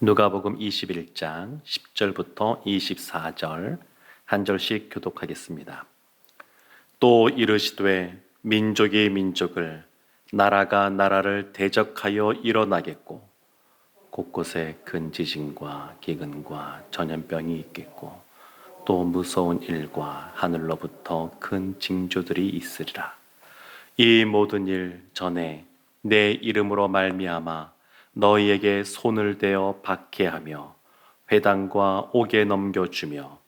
누가복음 21장 10절부터 24절 한 절씩 교독하겠습니다. 또 이르시되 민족이 민족을 나라가 나라를 대적하여 일어나겠고 곳곳에 큰 지진과 기근과 전염병이 있겠고 또 무서운 일과 하늘로부터 큰 징조들이 있으리라. 이 모든 일 전에 내 이름으로 말미암아 너희에게 손을 대어 박해하며 회당과 옥에 넘겨주며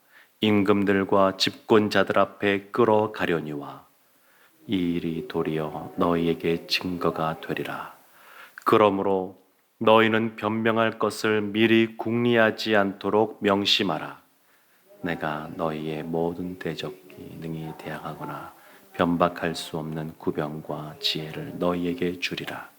임금들과 집권자들 앞에 끌어가려니와 이 일이 도리어 너희에게 증거가 되리라. 그러므로 너희는 변명할 것을 미리 궁리하지 않도록 명심하라. 내가 너희의 모든 대적이 능히 대항하거나 변박할 수 없는 구병과 지혜를 너희에게 주리라.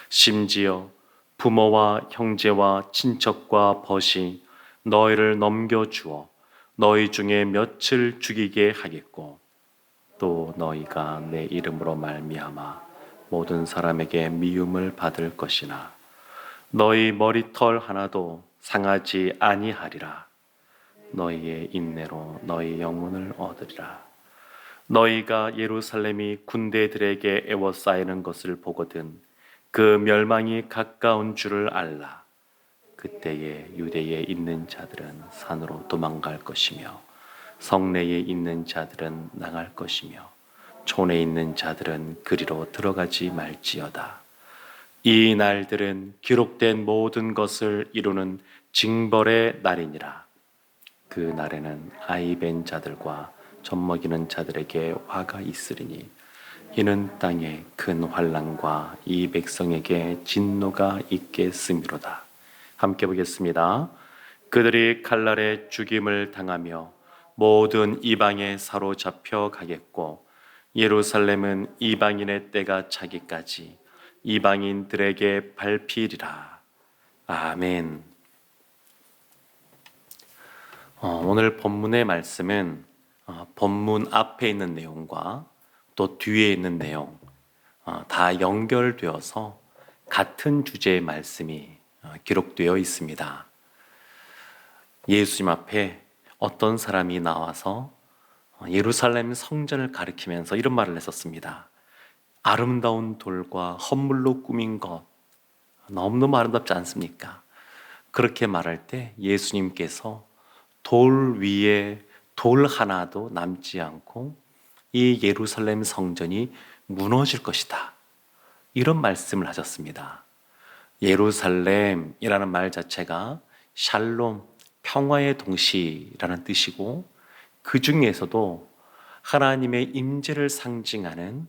심지어 부모와 형제와 친척과 벗이 너희를 넘겨주어 너희 중에 몇을 죽이게 하겠고 또 너희가 내 이름으로 말미암아 모든 사람에게 미움을 받을 것이나 너희 머리털 하나도 상하지 아니하리라. 너희의 인내로 너희 영혼을 얻으리라. 너희가 예루살렘이 군대들에게 에워싸이는 것을 보거든 그 멸망이 가까운 줄을 알라. 그때에 유대에 있는 자들은 산으로 도망갈 것이며 성내에 있는 자들은 나갈 것이며 촌에 있는 자들은 그리로 들어가지 말지어다. 이 날들은 기록된 모든 것을 이루는 징벌의 날이니라. 그 날에는 아이 벤 자들과 젖먹이는 자들에게 화가 있으리니 이는 땅에 큰 환난과 이 백성에게 진노가 있겠음이로다. 함께 보겠습니다. 그들이 칼날에 죽임을 당하며 모든 이방에 사로잡혀 가겠고 예루살렘은 이방인의 때가 차기까지 이방인들에게 밟히리라. 아멘. 오늘 본문의 말씀은 본문 앞에 있는 내용과 또 뒤에 있는 내용 다 연결되어서 같은 주제의 말씀이 기록되어 있습니다. 예수님 앞에 어떤 사람이 나와서 예루살렘 성전을 가리키면서 이런 말을 했었습니다. 아름다운 돌과 헌물로 꾸민 것 너무너무 아름답지 않습니까? 그렇게 말할 때 예수님께서 돌 위에 돌 하나도 남지 않고 이 예루살렘 성전이 무너질 것이다. 이런 말씀을 하셨습니다. 예루살렘이라는 말 자체가 샬롬, 평화의 동시라는 뜻이고 그 중에서도 하나님의 임재를 상징하는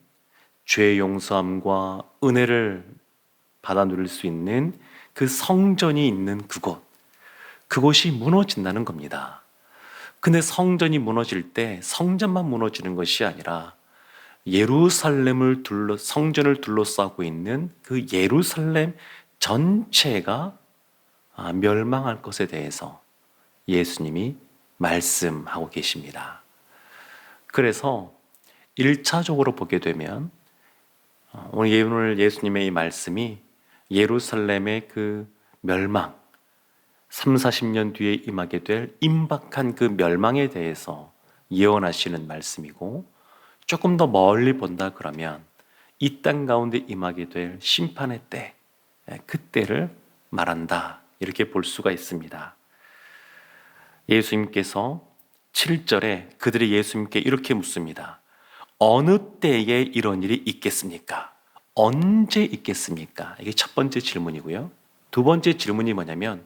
죄 용서함과 은혜를 받아 누릴 수 있는 그 성전이 있는 그곳이 무너진다는 겁니다. 근데 성전이 무너질 때 성전만 무너지는 것이 아니라 성전을 둘러싸고 있는 그 예루살렘 전체가 멸망할 것에 대해서 예수님이 말씀하고 계십니다. 그래서 1차적으로 보게 되면 오늘 예수님의 이 말씀이 예루살렘의 그 멸망 30-40년 뒤에 임하게 될 임박한 그 멸망에 대해서 예언하시는 말씀이고 조금 더 멀리 본다 그러면 이 땅 가운데 임하게 될 심판의 때, 그때를 말한다 이렇게 볼 수가 있습니다. 예수님께서 7절에 그들이 예수님께 이렇게 묻습니다. 어느 때에 이런 일이 있겠습니까? 언제 있겠습니까? 이게 첫 번째 질문이고요. 두 번째 질문이 뭐냐면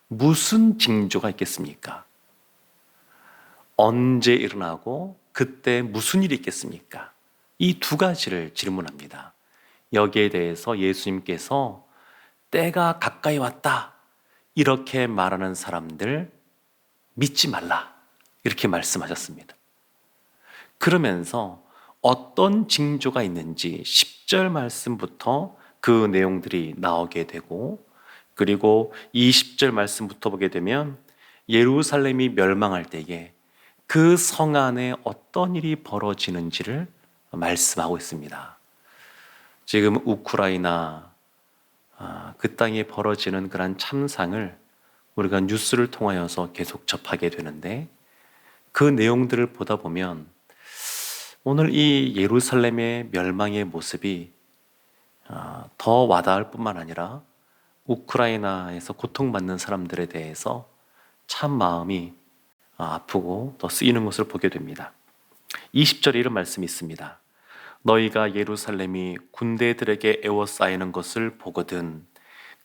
무슨 징조가 있겠습니까? 언제 일어나고 그때 무슨 일이 있겠습니까? 이 두 가지를 질문합니다. 여기에 대해서 예수님께서 때가 가까이 왔다 이렇게 말하는 사람들 믿지 말라 이렇게 말씀하셨습니다. 그러면서 어떤 징조가 있는지 10절 말씀부터 그 내용들이 나오게 되고 그리고 20절 말씀부터 보게 되면 예루살렘이 멸망할 때에 그 성 안에 어떤 일이 벌어지는지를 말씀하고 있습니다. 지금 우크라이나 그 땅에 벌어지는 그런 참상을 우리가 뉴스를 통하여서 계속 접하게 되는데 그 내용들을 보다 보면 오늘 이 예루살렘의 멸망의 모습이 더 와닿을 뿐만 아니라 우크라이나에서 고통받는 사람들에 대해서 참 마음이 아프고 더 쓰이는 것을 보게 됩니다. 20절에 이런 말씀이 있습니다. 너희가 예루살렘이 군대들에게 에워싸이는 것을 보거든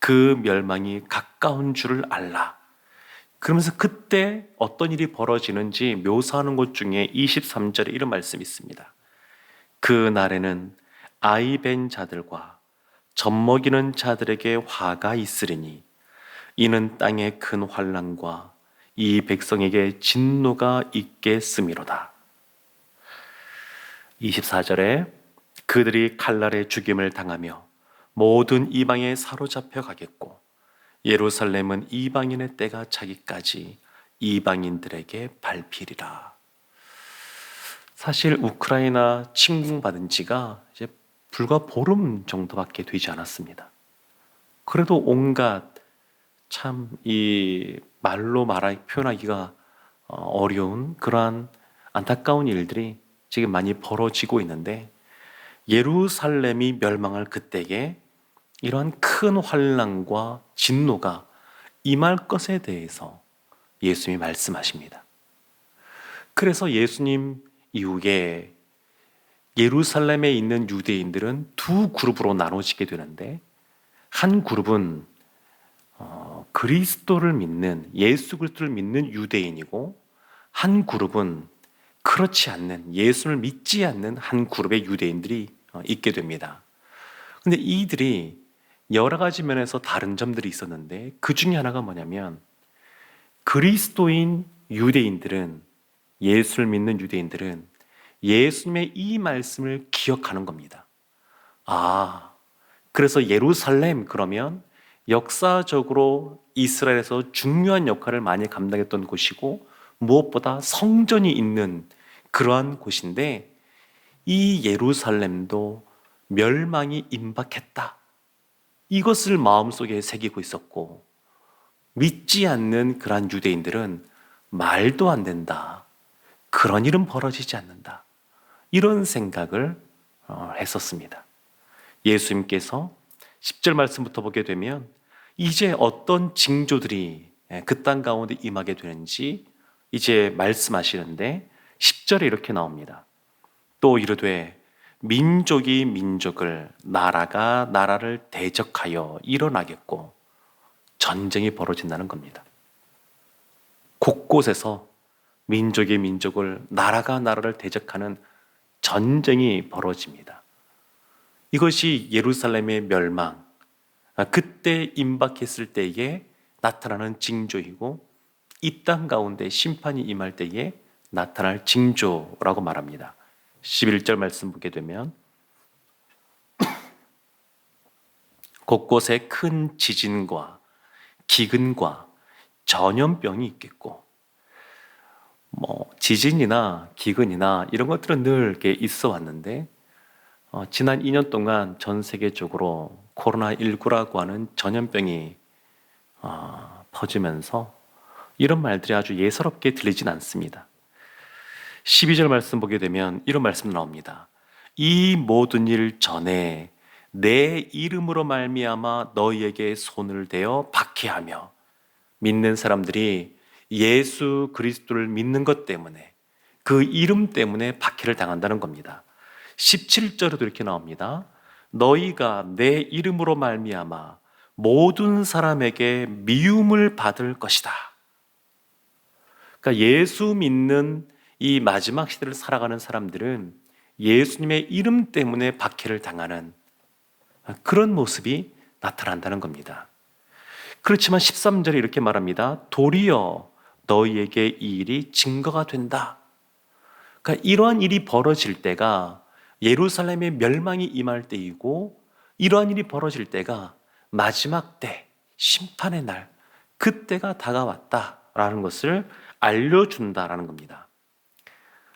그 멸망이 가까운 줄을 알라. 그러면서 그때 어떤 일이 벌어지는지 묘사하는 것 중에 23절에 이런 말씀이 있습니다. 그 날에는 아이 벤 자들과 젖먹이는 자들에게 화가 있으리니 이는 땅의 큰 환난과 이 백성에게 진노가 있겠음이로다. 24절에 그들이 칼날에 죽임을 당하며 모든 이방에 사로잡혀 가겠고 예루살렘은 이방인의 때가 차기까지 이방인들에게 밟히리라. 사실 우크라이나 침공받은 지가 이제 불과 보름 정도밖에 되지 않았습니다. 그래도 온갖 참 이 말로 표현하기가 어려운 그러한 안타까운 일들이 지금 많이 벌어지고 있는데 예루살렘이 멸망할 그때에 이러한 큰 환난과 진노가 임할 것에 대해서 예수님이 말씀하십니다. 그래서 예수님 이후에 예루살렘에 있는 유대인들은 두 그룹으로 나눠지게 되는데 한 그룹은 그리스도를 믿는 예수 그리스도를 믿는 유대인이고 한 그룹은 그렇지 않는 예수를 믿지 않는 한 그룹의 유대인들이 있게 됩니다. 근데 이들이 여러 가지 면에서 다른 점들이 있었는데 그 중에 하나가 뭐냐면 그리스도인 유대인들은 예수를 믿는 유대인들은 예수님의 이 말씀을 기억하는 겁니다. 그래서 예루살렘 그러면 역사적으로 이스라엘에서 중요한 역할을 많이 감당했던 곳이고 무엇보다 성전이 있는 그러한 곳인데 이 예루살렘도 멸망이 임박했다. 이것을 마음속에 새기고 있었고 믿지 않는 그러한 유대인들은 말도 안 된다. 그런 일은 벌어지지 않는다. 이런 생각을 했었습니다. 예수님께서 10절 말씀부터 보게 되면 이제 어떤 징조들이 그 땅 가운데 임하게 되는지 이제 말씀하시는데 10절에 이렇게 나옵니다. 또 이르되 민족이 민족을 나라가 나라를 대적하여 일어나겠고 전쟁이 벌어진다는 겁니다. 곳곳에서 민족이 민족을 나라가 나라를 대적하는 전쟁이 벌어집니다. 이것이 예루살렘의 멸망, 그때 임박했을 때에 나타나는 징조이고 이 땅 가운데 심판이 임할 때에 나타날 징조라고 말합니다. 11절 말씀 보게 되면 곳곳에 큰 지진과 기근과 전염병이 있겠고 지진이나 기근이나 이런 것들은 늘 이렇게 있어 왔는데 지난 2년 동안 전 세계적으로 코로나19라고 하는 전염병이 퍼지면서 이런 말들이 아주 예사롭게 들리진 않습니다. 12절 말씀 보게 되면 이런 말씀 나옵니다. 이 모든 일 전에 내 이름으로 말미암아 너희에게 손을 대어 박해하며 믿는 사람들이 예수 그리스도를 믿는 것 때문에 그 이름 때문에 박해를 당한다는 겁니다. 17절에도 이렇게 나옵니다. 너희가 내 이름으로 말미암아 모든 사람에게 미움을 받을 것이다. 그러니까 예수 믿는 이 마지막 시대를 살아가는 사람들은 예수님의 이름 때문에 박해를 당하는 그런 모습이 나타난다는 겁니다. 그렇지만 13절에 이렇게 말합니다. 도리어 너희에게 이 일이 증거가 된다. 그러니까 이러한 일이 벌어질 때가 예루살렘의 멸망이 임할 때이고 이러한 일이 벌어질 때가 마지막 때, 심판의 날, 그때가 다가왔다라는 것을 알려준다라는 겁니다.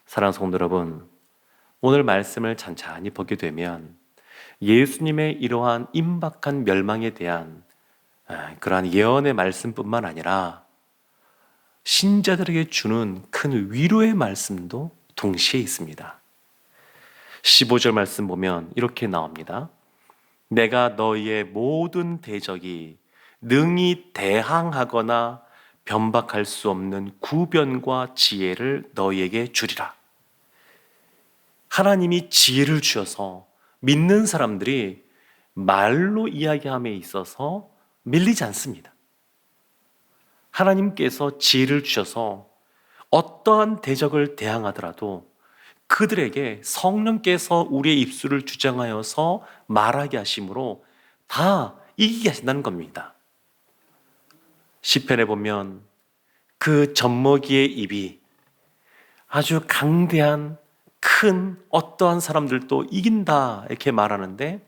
사랑하는 성도 여러분, 오늘 말씀을 찬찬히 보게 되면 예수님의 이러한 임박한 멸망에 대한 그러한 예언의 말씀뿐만 아니라 신자들에게 주는 큰 위로의 말씀도 동시에 있습니다. 15절 말씀 보면 이렇게 나옵니다. 내가 너희의 모든 대적이 능히 대항하거나 변박할 수 없는 구변과 지혜를 너희에게 주리라. 하나님이 지혜를 주셔서 믿는 사람들이 말로 이야기함에 있어서 밀리지 않습니다. 하나님께서 지혜를 주셔서 어떠한 대적을 대항하더라도 그들에게 성령께서 우리의 입술을 주장하여서 말하게 하심으로 다 이기게 하신다는 겁니다. 시편에 보면 그 젖먹이의 입이 아주 강대한 큰 어떠한 사람들도 이긴다 이렇게 말하는데,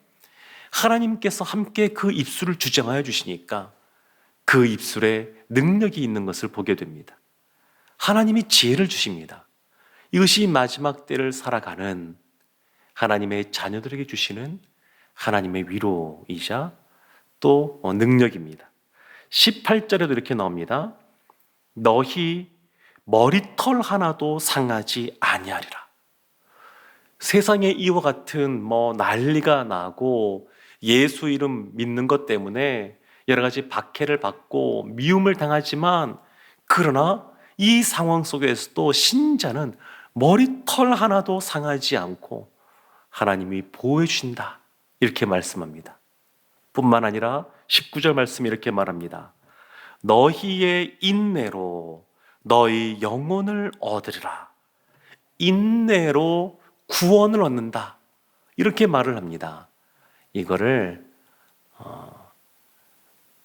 하나님께서 함께 그 입술을 주장하여 주시니까 그 입술에 능력이 있는 것을 보게 됩니다. 하나님이 지혜를 주십니다. 이것이 마지막 때를 살아가는 하나님의 자녀들에게 주시는 하나님의 위로이자 또 능력입니다. 18절에도 이렇게 나옵니다. 너희 머리털 하나도 상하지 아니하리라. 세상에 이와 같은 난리가 나고 예수 이름 믿는 것 때문에 여러 가지 박해를 받고 미움을 당하지만, 그러나 이 상황 속에서도 신자는 머리털 하나도 상하지 않고 하나님이 보호해 주신다 이렇게 말씀합니다. 뿐만 아니라 19절 말씀이 이렇게 말합니다. 너희의 인내로 너희 영혼을 얻으리라. 인내로 구원을 얻는다 이렇게 말을 합니다. 이거를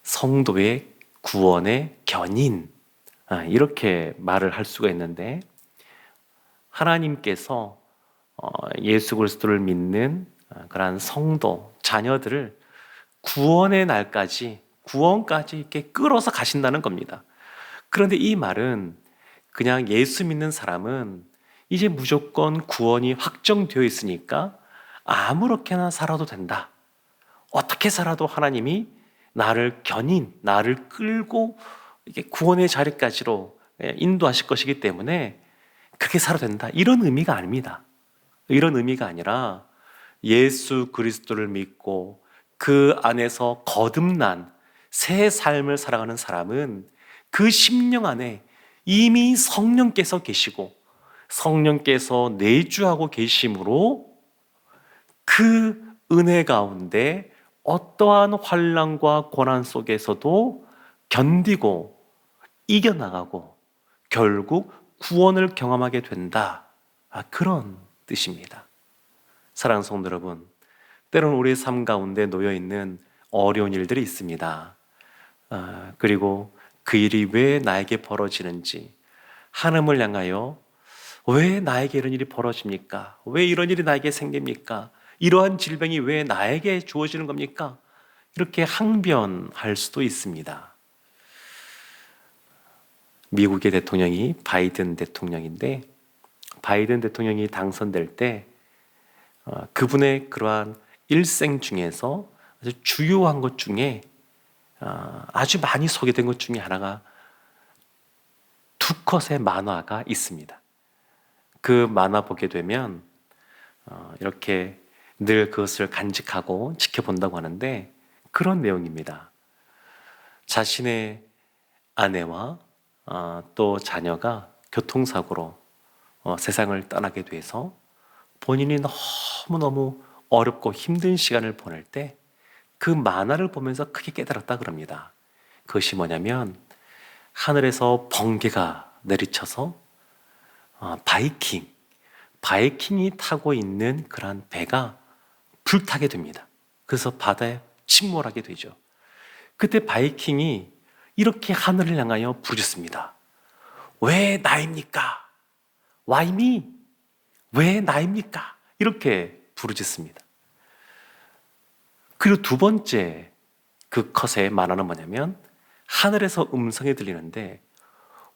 성도의 구원의 견인 이렇게 말을 할 수가 있는데, 하나님께서 예수 그리스도를 믿는 그러한 성도 자녀들을 구원의 날까지 구원까지 이렇게 끌어서 가신다는 겁니다. 그런데 이 말은 그냥 예수 믿는 사람은 이제 무조건 구원이 확정되어 있으니까 아무렇게나 살아도 된다, 어떻게 살아도 하나님이 나를 나를 끌고 이게 구원의 자리까지로 인도하실 것이기 때문에 그렇게 살아도 된다, 이런 의미가 아닙니다. 이런 의미가 아니라 예수 그리스도를 믿고 그 안에서 거듭난 새 삶을 살아가는 사람은 그 심령 안에 이미 성령께서 계시고 성령께서 내주하고 계심으로 그 은혜 가운데 어떠한 환난과 고난 속에서도 견디고 이겨나가고 결국 구원을 경험하게 된다, 그런 뜻입니다. 사랑하는 성도 여러분, 때로는 우리의 삶 가운데 놓여있는 어려운 일들이 있습니다. 그리고 그 일이 왜 나에게 벌어지는지, 하나님을 향하여 왜 나에게 이런 일이 벌어집니까? 왜 이런 일이 나에게 생깁니까? 이러한 질병이 왜 나에게 주어지는 겁니까? 이렇게 항변할 수도 있습니다. 미국의 대통령이 바이든 대통령인데, 바이든 대통령이 당선될 때 그분의 그러한 일생 중에서 아주 주요한 것 중에 아주 많이 소개된 것 중에 하나가 두 컷의 만화가 있습니다. 그 만화 보게 되면 이렇게 늘 그것을 간직하고 지켜본다고 하는데, 그런 내용입니다. 자신의 아내와 또 자녀가 교통사고로 세상을 떠나게 돼서 본인이 너무너무 어렵고 힘든 시간을 보낼 때 그 만화를 보면서 크게 깨달았다 그럽니다. 그것이 뭐냐면, 하늘에서 번개가 내리쳐서 바이킹이 타고 있는 그러한 배가 불타게 됩니다. 그래서 바다에 침몰하게 되죠. 그때 바이킹이 이렇게 하늘을 향하여 부르짖습니다. 왜 나입니까? Why me? 왜 나입니까? 이렇게 부르짖습니다. 그리고 두 번째 그 컷의 만화는 뭐냐면, 하늘에서 음성이 들리는데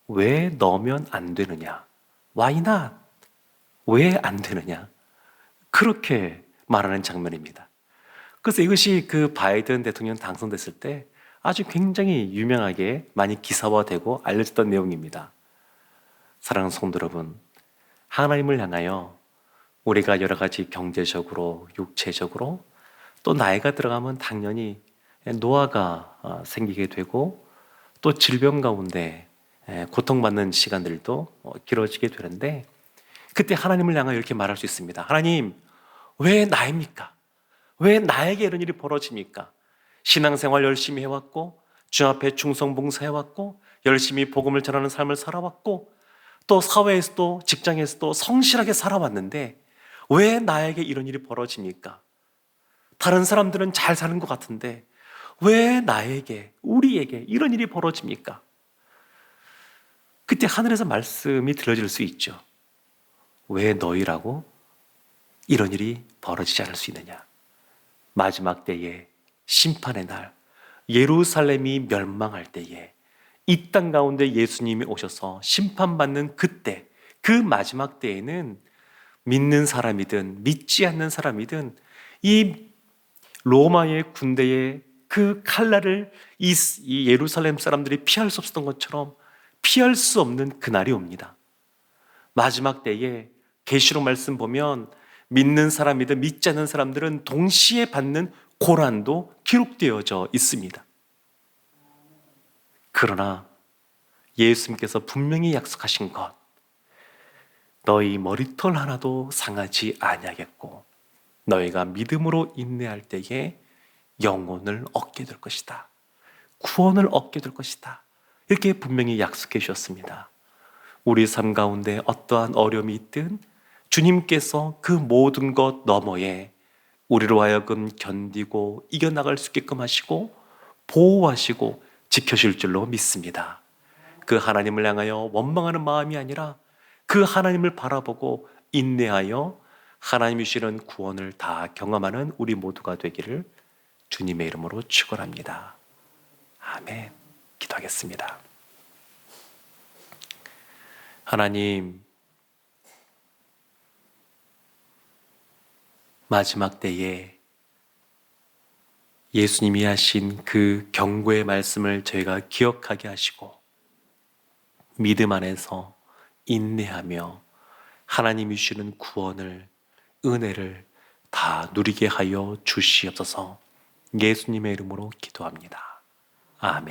왜 너면 안 되느냐? Why not? 왜 안 되느냐? 그렇게 말하는 장면입니다. 그래서 이것이 그 바이든 대통령 당선됐을 때 아주 굉장히 유명하게 많이 기사화되고 알려졌던 내용입니다. 사랑하는 성도 여러분, 하나님을 향하여 우리가 여러 가지 경제적으로, 육체적으로 또 나이가 들어가면 당연히 노화가 생기게 되고 또 질병 가운데 고통받는 시간들도 길어지게 되는데, 그때 하나님을 향하여 이렇게 말할 수 있습니다. 하나님, 왜 나입니까? 왜 나에게 이런 일이 벌어집니까? 신앙생활 열심히 해왔고 주 앞에 충성봉사해왔고 열심히 복음을 전하는 삶을 살아왔고 또 사회에서도 직장에서도 성실하게 살아왔는데 왜 나에게 이런 일이 벌어집니까? 다른 사람들은 잘 사는 것 같은데 왜 나에게, 우리에게 이런 일이 벌어집니까? 그때 하늘에서 말씀이 들려질 수 있죠. 왜 너희라고 이런 일이 벌어지지 않을 수 있느냐? 마지막 때에, 심판의 날, 예루살렘이 멸망할 때에 이 땅 가운데 예수님이 오셔서 심판받는 그때, 그 마지막 때에는 믿는 사람이든 믿지 않는 사람이든 이 로마의 군대의 그 칼날을 이 예루살렘 사람들이 피할 수 없었던 것처럼 피할 수 없는 그날이 옵니다. 마지막 때에 계시록 말씀 보면 믿는 사람이든 믿지 않는 사람들은 동시에 받는 고난도 기록되어져 있습니다. 그러나 예수님께서 분명히 약속하신 것, 너희 머리털 하나도 상하지 아니하겠고 너희가 믿음으로 인내할 때에 영혼을 얻게 될 것이다. 구원을 얻게 될 것이다. 이렇게 분명히 약속해 주셨습니다. 우리 삶 가운데 어떠한 어려움이 있든 주님께서 그 모든 것 너머에 우리로 하여금 견디고 이겨나갈 수 있게끔 하시고 보호하시고 지켜줄 줄로 믿습니다. 그 하나님을 향하여 원망하는 마음이 아니라 그 하나님을 바라보고 인내하여 하나님이 주시는 구원을 다 경험하는 우리 모두가 되기를 주님의 이름으로 축원합니다. 아멘. 기도하겠습니다. 하나님, 마지막 때에 예수님이 하신 그 경고의 말씀을 저희가 기억하게 하시고 믿음 안에서 인내하며 하나님이 주시는 구원을, 은혜를 다 누리게 하여 주시옵소서. 예수님의 이름으로 기도합니다. 아멘.